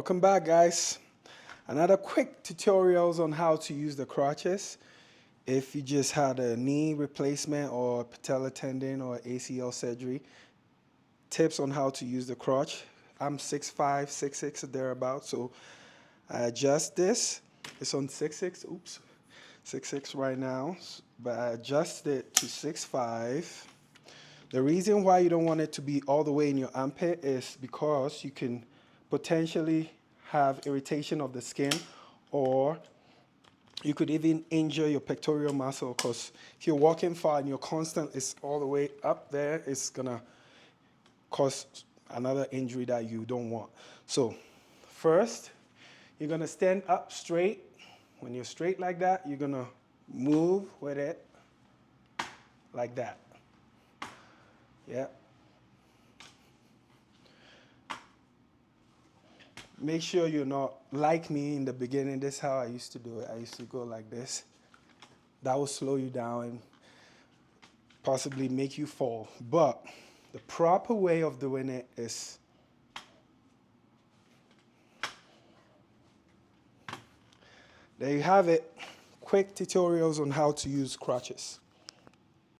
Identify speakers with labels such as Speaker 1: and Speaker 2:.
Speaker 1: Welcome back, guys. Another quick tutorials on how to use the crutches. If you just had a knee replacement or patella tendon or ACL surgery, tips on how to use the crutch. I'm 6'5", 6'6", or thereabout, so I adjust this. It's on 6'6", oops, 6'6" right now, but I adjust it to 6'5". The reason why you don't want it to be all the way in your armpit is because you can potentially have irritation of the skin, or you could even injure your pectoral muscle, because if you're walking far and your constant is all the way up there, it's gonna cause another injury that you don't want. So first, you're gonna stand up straight. When you're straight like that, you're gonna move with it like that. Yeah. Make sure you're not like me in the beginning. This is how I used to do it. I used to go like this. That will slow you down and possibly make you fall. But the proper way of doing it is there you have it. Quick tutorials on how to use crutches.